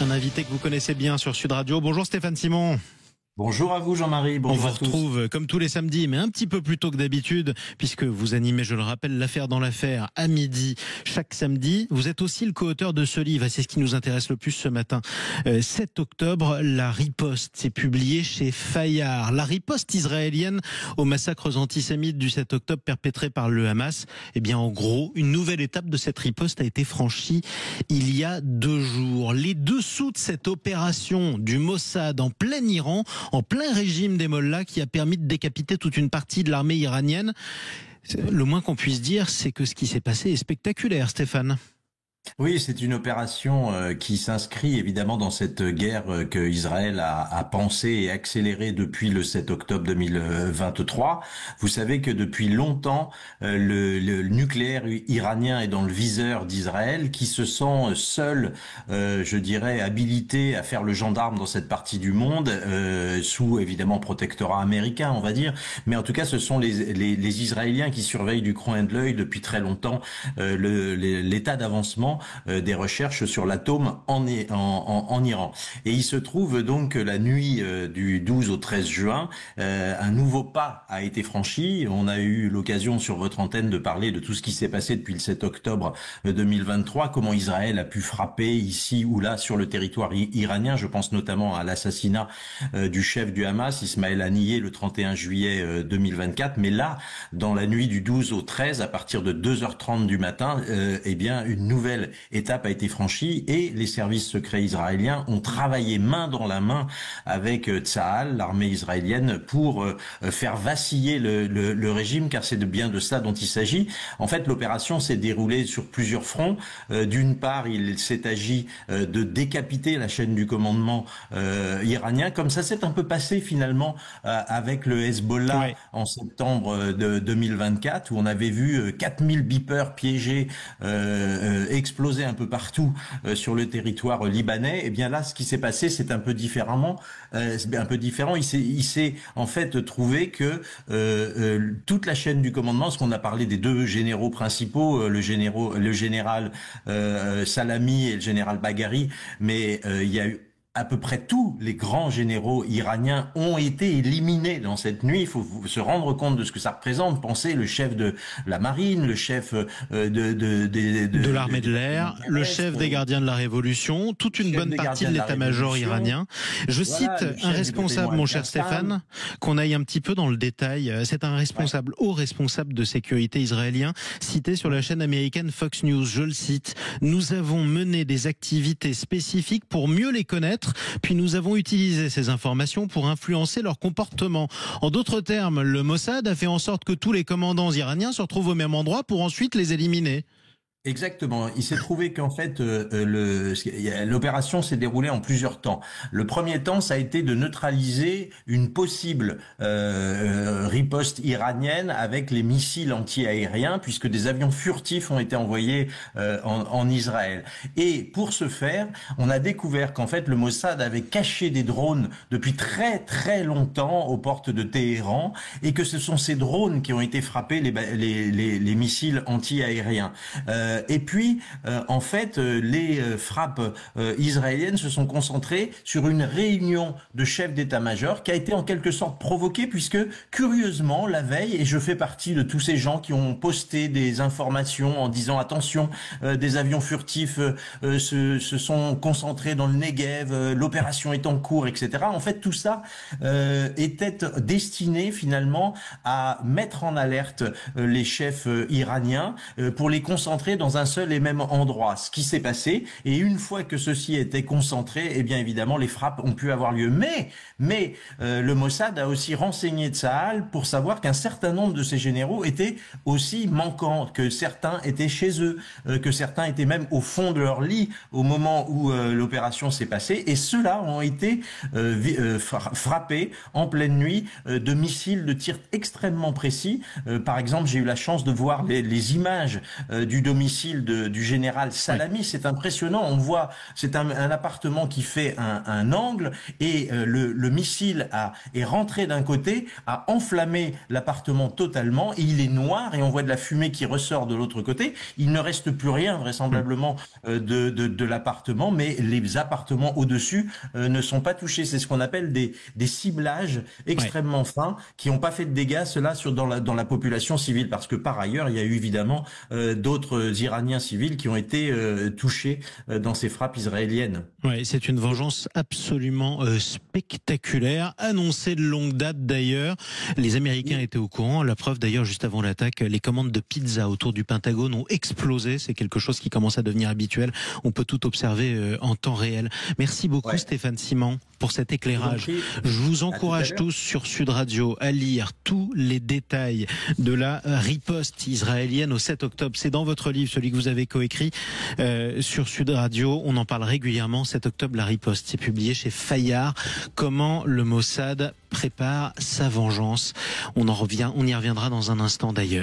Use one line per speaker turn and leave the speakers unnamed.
Un invité que vous connaissez bien sur Sud Radio. Bonjour Stéphane Simon.
Bonjour à vous Jean-Marie, bonjour
On
à
vous
tous.
retrouve comme tous les samedis, mais un petit peu plus tôt que d'habitude, puisque vous animez, je le rappelle, l'affaire dans l'affaire à midi chaque samedi. Vous êtes aussi le co-auteur de ce livre, et c'est ce qui nous intéresse le plus ce matin. 7 octobre, la riposte, c'est publié chez Fayard. La riposte israélienne aux massacres antisémites du 7 octobre perpétrés par le Hamas. Eh bien, en gros, une nouvelle étape de cette riposte a été franchie il y a 2 jours. Les dessous de cette opération du Mossad en plein Iran, en plein régime des mollahs, qui a permis de décapiter toute une partie de l'armée iranienne. Le moins qu'on puisse dire, c'est que ce qui s'est passé est spectaculaire, Stéphane.
Oui, c'est une opération qui s'inscrit évidemment dans cette guerre que Israël a pensée et accélérée depuis le 7 octobre 2023. Vous savez que depuis longtemps, le nucléaire iranien est dans le viseur d'Israël, qui se sent seul, je dirais, habilité à faire le gendarme dans cette partie du monde, sous évidemment protectorat américain, on va dire. Mais en tout cas, ce sont les Israéliens qui surveillent du coin de l'œil depuis très longtemps l'état d'avancement des recherches sur l'atome en Iran. Et il se trouve donc que la nuit du 12 au 13 juin, un nouveau pas a été franchi. On a eu l'occasion sur votre antenne de parler de tout ce qui s'est passé depuis le 7 octobre 2023, comment Israël a pu frapper ici ou là sur le territoire iranien. Je pense notamment à l'assassinat du chef du Hamas, Ismaël Haniyeh, le 31 juillet 2024. Mais là, dans la nuit du 12 au 13, à partir de 2h30 du matin, eh bien, une nouvelle étape a été franchie et les services secrets israéliens ont travaillé main dans la main avec Tsahal, l'armée israélienne, pour faire vaciller le régime, car c'est bien de ça dont il s'agit. En fait, l'opération s'est déroulée sur plusieurs fronts. D'une part, il s'est agi de décapiter la chaîne du commandement iranien, comme ça s'est un peu passé finalement avec le Hezbollah en septembre de 2024, où on avait vu 4000 beepers piégés, explosé un peu partout sur le territoire libanais. Et bien là, ce qui s'est passé, c'est un peu différent. Il s'est en fait trouvé que toute la chaîne du commandement, ce qu'on a parlé des 2 généraux principaux, le général Salami et le général Bagheri, mais il y a eu à peu près tous les grands généraux iraniens ont été éliminés dans cette nuit. Il faut se rendre compte de ce que ça représente. Pensez, le chef de la marine, le chef de
l'armée de l'air, le chef des gardiens de la révolution, toute une bonne partie de l'état-major iranien. Je cite un responsable, mon cher Stéphane, qu'on aille un petit peu dans le détail. C'est un responsable, haut responsable de sécurité israélien, cité sur la chaîne américaine Fox News. Je le cite: nous avons mené des activités spécifiques pour mieux les connaître, puis nous avons utilisé ces informations pour influencer leur comportement. En d'autres termes, le Mossad a fait en sorte que tous les commandants iraniens se retrouvent au même endroit pour ensuite les éliminer.
Exactement. Il s'est trouvé qu'en fait, l'opération s'est déroulée en plusieurs temps. Le premier temps, ça a été de neutraliser une possible riposte iranienne avec les missiles anti-aériens, puisque des avions furtifs ont été envoyés en Israël. Et pour ce faire, on a découvert qu'en fait, le Mossad avait caché des drones depuis très très longtemps aux portes de Téhéran, et que ce sont ces drones qui ont été frappés les missiles anti-aériens. Et puis, en fait, les frappes israéliennes se sont concentrées sur une réunion de chefs d'état-major qui a été en quelque sorte provoquée, puisque, curieusement, la veille, et je fais partie de tous ces gens qui ont posté des informations en disant attention, des avions furtifs se sont concentrés dans le Negev, l'opération est en cours, etc. En fait, tout ça était destiné finalement à mettre en alerte les chefs iraniens pour les concentrer dans un seul et même endroit. Ce qui s'est passé, et une fois que ceci était concentré, eh bien évidemment les frappes ont pu avoir lieu. Mais le Mossad a aussi renseigné Tsahal pour savoir qu'un certain nombre de ces généraux étaient aussi manquants, que certains étaient chez eux, que certains étaient même au fond de leur lit au moment où l'opération s'est passée, et ceux-là ont été frappés en pleine nuit de missiles de tir extrêmement précis. Par exemple, j'ai eu la chance de voir les images du domicile domicile du général Salami. Ouais. C'est impressionnant. On voit, c'est un appartement qui fait un angle et le missile est rentré d'un côté, a enflammé l'appartement totalement et il est noir et on voit de la fumée qui ressort de l'autre côté. Il ne reste plus rien vraisemblablement de l'appartement, mais les appartements au-dessus ne sont pas touchés. C'est ce qu'on appelle des ciblages extrêmement fins qui n'ont pas fait de dégâts, cela dans la population civile, parce que par ailleurs, il y a eu évidemment d'autres Iraniens civils qui ont été touchés dans ces frappes israéliennes.
Oui, c'est une vengeance absolument spectaculaire, annoncée de longue date d'ailleurs. Les Américains étaient au courant. La preuve d'ailleurs, juste avant l'attaque, les commandes de pizza autour du Pentagone ont explosé. C'est quelque chose qui commence à devenir habituel. On peut tout observer en temps réel. Merci beaucoup Stéphane Simon pour cet éclairage. Je vous encourage tous sur Sud Radio à lire tous les détails de la riposte israélienne au 7 octobre. C'est dans votre livre, celui que vous avez coécrit sur Sud Radio. On en parle régulièrement. 7 octobre, la riposte. C'est publié chez Fayard. Comment le Mossad prépare sa vengeance. On y reviendra dans un instant d'ailleurs.